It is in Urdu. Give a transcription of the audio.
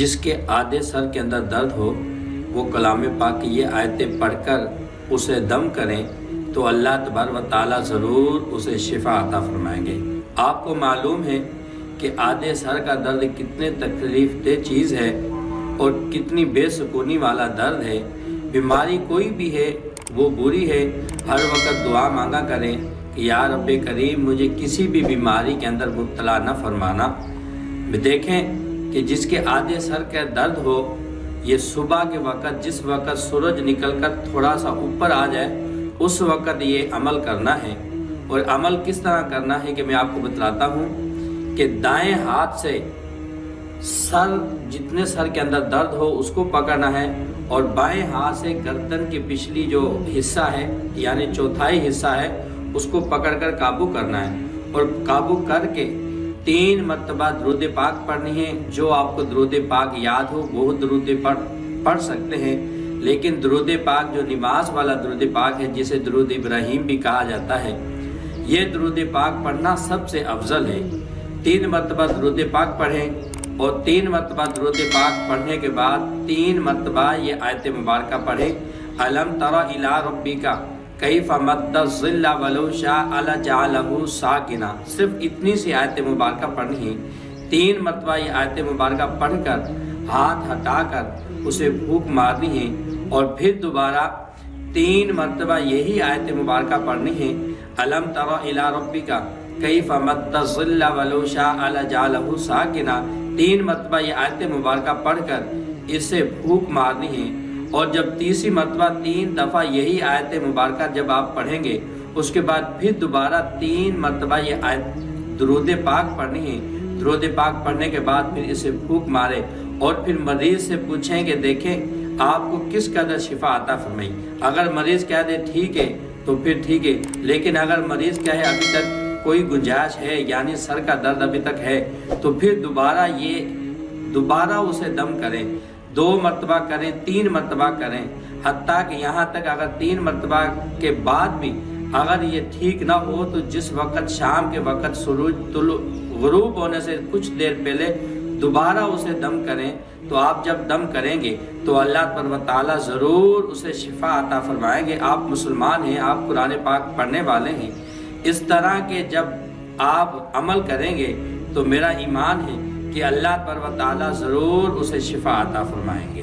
جس کے آدھے سر کے اندر درد ہو وہ کلام پاک کی یہ آیتیں پڑھ کر اسے دم کریں تو اللہ تبارک و تعالیٰ ضرور اسے شفا عطا فرمائیں گے۔ آپ کو معلوم ہے کہ آدھے سر کا درد کتنے تکلیف دہ چیز ہے اور کتنی بے سکونی والا درد ہے۔ بیماری کوئی بھی ہے وہ بری ہے، ہر وقت دعا مانگا کریں کہ یا رب کریم مجھے کسی بھی بیماری کے اندر مبتلا نہ فرمانا۔ دیکھیں کہ جس کے آدھے سر کا درد ہو، یہ صبح کے وقت جس وقت سورج نکل کر تھوڑا سا اوپر آ جائے اس وقت یہ عمل کرنا ہے۔ اور عمل کس طرح کرنا ہے کہ میں آپ کو بتلاتا ہوں کہ دائیں ہاتھ سے جتنے سر کے اندر درد ہو اس کو پکڑنا ہے اور بائیں ہاتھ سے گردن کی پچھلی جو حصہ ہے یعنی چوتھائی حصہ ہے اس کو پکڑ کر قابو کرنا ہے، اور قابو کر کے 3 مرتبہ درود پاک پڑھنی ہے۔ جو آپ کو درود پاک یاد ہو وہ درود پڑھ سکتے ہیں، لیکن درود پاک جو نماز والا درود پاک ہے جسے درود ابراہیم بھی کہا جاتا ہے، یہ درود پاک پڑھنا سب سے افضل ہے۔ 3 مرتبہ درود پاک پڑھیں اور 3 مرتبہ درود پاک پڑھنے کے بعد 3 مرتبہ یہ آیت مبارکہ پڑھیں، الم تر الی ربک کیف مد الظل ولو شاء لجعلہ ساکنا۔ صرف اتنی سی آیت مبارکہ پڑھنی ہے۔ 3 مرتبہ یہ آیت مبارکہ پڑھ کر ہاتھ ہٹا کر اسے پھونک مارنی ہے، اور پھر دوبارہ 3 مرتبہ یہی آیت مبارکہ پڑھنی ہے، الم تر الی ربک کیف مد الظل ولو شاء لجعلہ ساکنا۔ 3 مرتبہ یہ آیت مبارکہ پڑھ کر اسے پھونک مارنی ہے، اور جب تیسری مرتبہ 3 دفعہ یہی آیت مبارکہ جب آپ پڑھیں گے اس کے بعد پھر دوبارہ 3 مرتبہ یہ آیت درود پاک پڑھنی ہے۔ درود پاک پڑھنے کے بعد پھر اسے پھونک مارے اور پھر مریض سے پوچھیں کہ دیکھیں آپ کو کس قدر شفا عطا فرمائی۔ اگر مریض کہہ دے ٹھیک ہے تو پھر ٹھیک ہے، لیکن اگر مریض کہے ابھی تک کوئی گنجائش ہے یعنی سر کا درد ابھی تک ہے تو پھر دوبارہ اسے دم کریں، 2 مرتبہ کریں، 3 مرتبہ کریں، حتیٰ کہ یہاں تک اگر 3 مرتبہ کے بعد بھی اگر یہ ٹھیک نہ ہو تو جس وقت شام کے وقت سورج غروب ہونے سے کچھ دیر پہلے دوبارہ اسے دم کریں۔ تو آپ جب دم کریں گے تو اللہ تبارک و تعالیٰ ضرور اسے شفا عطا فرمائیں گے۔ آپ مسلمان ہیں، آپ قرآن پاک پڑھنے والے ہیں، اس طرح کے جب آپ عمل کریں گے تو میرا ایمان ہے کہ اللہ تبارک و تعالیٰ ضرور اسے شفا عطا فرمائیں گے۔